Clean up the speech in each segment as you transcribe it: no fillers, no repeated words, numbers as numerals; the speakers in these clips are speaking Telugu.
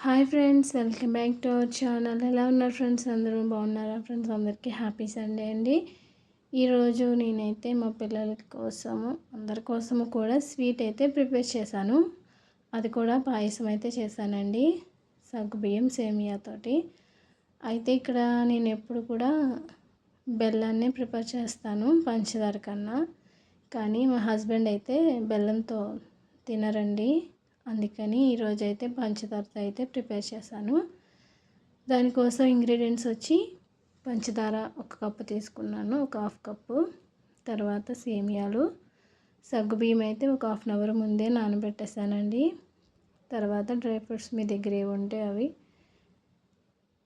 Hi friends, welcome back to our channel. ఎలా ఉన్నారు ఫ్రెండ్స్? అందరూ బాగున్నారా ఫ్రెండ్స్? అందరికీ హ్యాపీ సండే అండి. ఈరోజు నేనైతే మా పిల్లల కోసము అందరి కోసము కూడా స్వీట్ అయితే ప్రిపేర్ చేశాను. అది కూడా పాయసం అయితే చేశానండి, సగ్గుబియ్యం సేమియాతోటి. అయితే ఇక్కడ నేను ఎప్పుడు కూడా బెల్లాన్ని ప్రిపేర్ చేస్తాను పంచదార కన్నా. కానీ మా హస్బెండ్ అయితే బెల్లంతో తినరండి, అందుకని ఈరోజైతే పంచదారతో అయితే ప్రిపేర్ చేశాను. దానికోసం ఇంగ్రీడియంట్స్ వచ్చి పంచదార 1 కప్పు తీసుకున్నాను, 1 హాఫ్ కప్పు. తర్వాత సేమియాలు, సగ్గుబియ్యం అయితే ఒక హాఫ్ అన్ అవర్ ముందే నానబెట్టేసానండి. తర్వాత డ్రై ఫ్రూట్స్ మీ దగ్గర ఏవి ఉంటే అవి.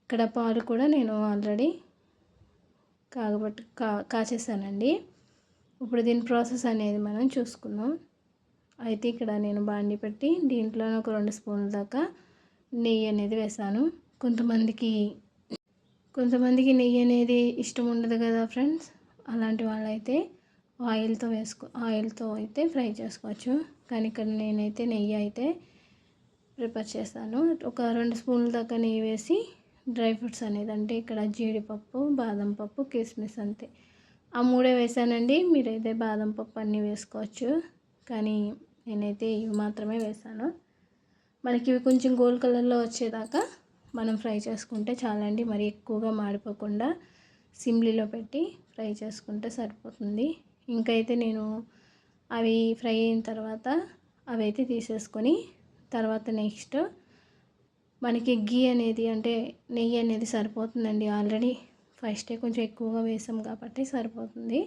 ఇక్కడ పాలు కూడా నేను ఆల్రెడీ కాచేసానండి. ఇప్పుడు దీని ప్రాసెస్ అనేది మనం చూసుకుందాం. అయితే ఇక్కడ నేను బాండి పెట్టి దీంట్లో ఒక 2 స్పూన్ల దాకా నెయ్యి అనేది వేసాను. కొంతమందికి నెయ్యి అనేది ఇష్టం ఉండదు కదా ఫ్రెండ్స్, అలాంటి వాళ్ళైతే ఆయిల్తో అయితే ఫ్రై చేసుకోవచ్చు. కానీ ఇక్కడ నేనైతే నెయ్యి అయితే ప్రిపేర్ చేశాను. ఒక 2 స్పూన్ల దాకా నెయ్యి వేసి డ్రై ఫ్రూట్స్ అనేది, అంటే ఇక్కడ జీడిపప్పు, బాదం పప్పు, కిస్మిస్ అంతే, ఆ 3 వేసానండి. మీరైతే బాదం పప్పు అన్నీ వేసుకోవచ్చు, కానీ నేనైతే ఇవి మాత్రమే వేసాను. మనకి ఇవి కొంచెం గోల్డ్ కలర్లో వచ్చేదాకా మనం ఫ్రై చేసుకుంటే చాలండి. మరి ఎక్కువగా మాడిపోకుండా సిమ్లీలో పెట్టి ఫ్రై చేసుకుంటే సరిపోతుంది. ఇంకైతే నేను అవి ఫ్రై అయిన తర్వాత అవి అయితే తీసేసుకొని, తర్వాత నెక్స్ట్ మనకి గీ అనేది, అంటే నెయ్యి అనేది సరిపోతుందండి. ఆల్రెడీ ఫస్టే కొంచెం ఎక్కువగా వేసాం కాబట్టి సరిపోతుంది.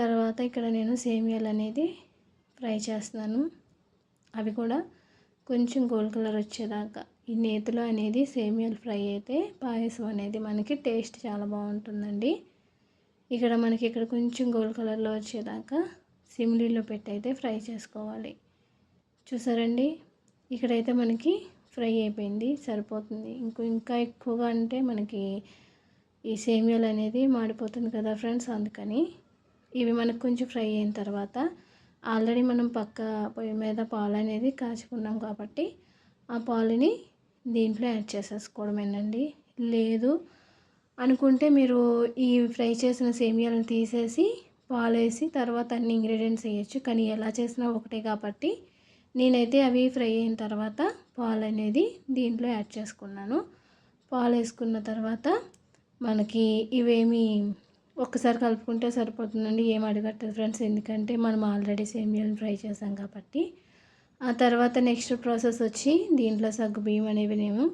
తర్వాత ఇక్కడ నేను సేమియాలు అనేది ఫ్రై చేస్తున్నాను. అవి కూడా కొంచెం గోల్డ్ కలర్ వచ్చేదాకా ఈ నేతిలో అనేది సేమియాలు ఫ్రై అయితే పాయసం అనేది మనకి టేస్ట్ చాలా బాగుంటుందండి. ఇక్కడ కొంచెం గోల్డ్ కలర్లో వచ్చేదాకా సిమ్లీలో పెట్టి అయితే ఫ్రై చేసుకోవాలి. చూసారండి, ఇక్కడైతే మనకి ఫ్రై అయిపోయింది, సరిపోతుంది. ఇంకా ఎక్కువగా అంటే మనకి ఈ సేమియాలు అనేది మాడిపోతుంది కదా ఫ్రెండ్స్, అందుకని ఇవి మనకు కొంచెం ఫ్రై అయిన తర్వాత ఆల్రెడీ మనం పక్క పొయ్యి మీద పాలు అనేది కాచుకున్నాం కాబట్టి ఆ పాలుని దీంట్లో యాడ్ చేసేసుకోవడమేనండి. లేదు అనుకుంటే మీరు ఈ ఫ్రై చేసిన సేమియాలను తీసేసి పాలు వేసి తర్వాత అన్ని ఇంగ్రీడియంట్స్ వేయచ్చు. కానీ ఎలా చేసినా ఒకటే కాబట్టి నేనైతే అవి ఫ్రై అయిన తర్వాత పాలు అనేది దీంట్లో యాడ్ చేసుకున్నాను. పాలు వేసుకున్న తర్వాత మనకి ఇవేమి ఒక్కసారి కలుపుకుంటే సరిపోతుందండి, ఏం అడగట్లేదు ఫ్రెండ్స్, ఎందుకంటే మనం ఆల్రెడీ సేమియాలను ఫ్రై చేసాం కాబట్టి. ఆ తర్వాత నెక్స్ట్ ప్రాసెస్ వచ్చి దీంట్లో సగ్గుబియ్యం అనేవి నేను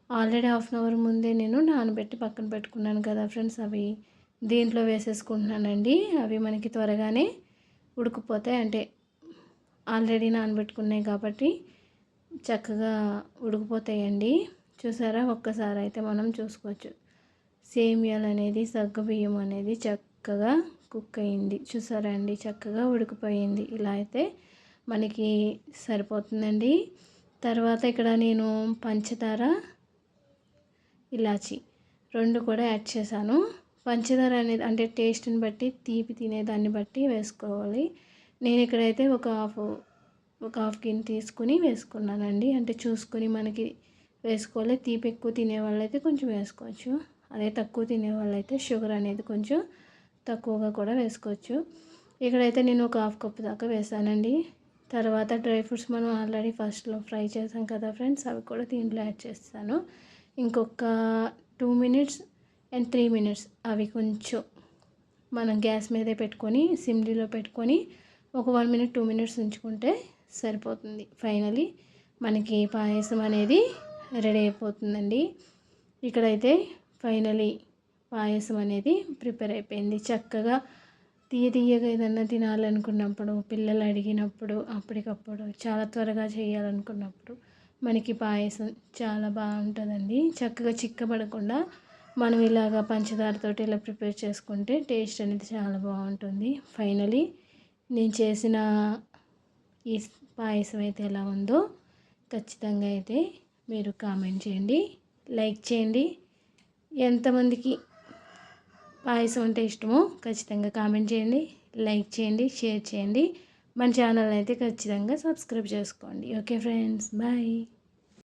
ఆల్రెడీ హాఫ్ అన్ అవర్ ముందే నేను నానబెట్టి పక్కన పెట్టుకున్నాను కదా ఫ్రెండ్స్, అవి దీంట్లో వేసేసుకుంటున్నానండి. అవి మనకి త్వరగానే ఉడికిపోతాయి, అంటే ఆల్రెడీ నానబెట్టుకున్నాయి కాబట్టి చక్కగా ఉడికిపోతాయండి. చూసారా, ఒక్కసారి అయితే మనం చూసుకోవచ్చు. సేమియాలు అనేది, సగ్గుబియ్యం అనేది చక్కగా కుక్ అయింది. చూసారా అండి, చక్కగా ఉడికిపోయింది. ఇలా అయితే మనకి సరిపోతుందండి. తర్వాత ఇక్కడ నేను పంచదార, ఇలాచి 2 కూడా యాడ్ చేశాను. పంచదార అనేది అంటే టేస్ట్ని బట్టి, తీపి తినేదాన్ని బట్టి వేసుకోవాలి. నేను ఇక్కడైతే ఒక హాఫ్ గిన్నె తీసుకుని వేసుకున్నానండి. అంటే చూసుకొని మనకి వేసుకోవాలి. తీపి ఎక్కువ తినే వాళ్ళైతే కొంచెం వేసుకోవచ్చు, అదే తక్కువ తినే వాళ్ళైతే షుగర్ అనేది కొంచెం తక్కువగా కూడా వేసుకోవచ్చు. ఇక్కడైతే నేను ఒక హాఫ్ కప్ దాకా వేసానండి. తర్వాత డ్రై ఫ్రూట్స్ మనం ఆల్రెడీ ఫస్ట్లో ఫ్రై చేసాం కదా ఫ్రెండ్స్, అవి కూడా దీంట్లో యాడ్ చేస్తాను. ఇంకొక 2 మినిట్స్ అండ్ 3 మినిట్స్ అవి కొంచెం మనం గ్యాస్ మీదే పెట్టుకొని సిమ్లీలో పెట్టుకొని ఒక 1 మినిట్ 2 మినిట్స్ ఉంచుకుంటే సరిపోతుంది. ఫైనలీ మనకి పాయసం అనేది రెడీ అయిపోతుందండి. ఇక్కడైతే ఫైనలీ పాయసం అనేది ప్రిపేర్ అయిపోయింది. చక్కగా తీయగా ఏదన్నా తినాలనుకున్నప్పుడు, పిల్లలు అడిగినప్పుడు, అప్పటికప్పుడు చాలా త్వరగా చేయాలనుకున్నప్పుడు మనకి పాయసం చాలా బాగుంటుందండి. చక్కగా చిక్కబడకుండా మనం ఇలాగా పంచదారతోటి ఇలా ప్రిపేర్ చేసుకుంటే టేస్ట్ అనేది చాలా బాగుంటుంది. ఫైనలీ నేను చేసిన ఈ పాయసం అయితే ఎలా ఉందో ఖచ్చితంగా అయితే మీరు కామెంట్ చేయండి, లైక్ చేయండి. ఎంతమందికి పాయసం అంటే ఇష్టమో ఖచ్చితంగా కామెంట్ చేయండి, లైక్ చేయండి, షేర్ చేయండి. మన ఛానల్ అయితే ఖచ్చితంగా సబ్స్క్రైబ్ చేసుకోండి. Okay friends, bye.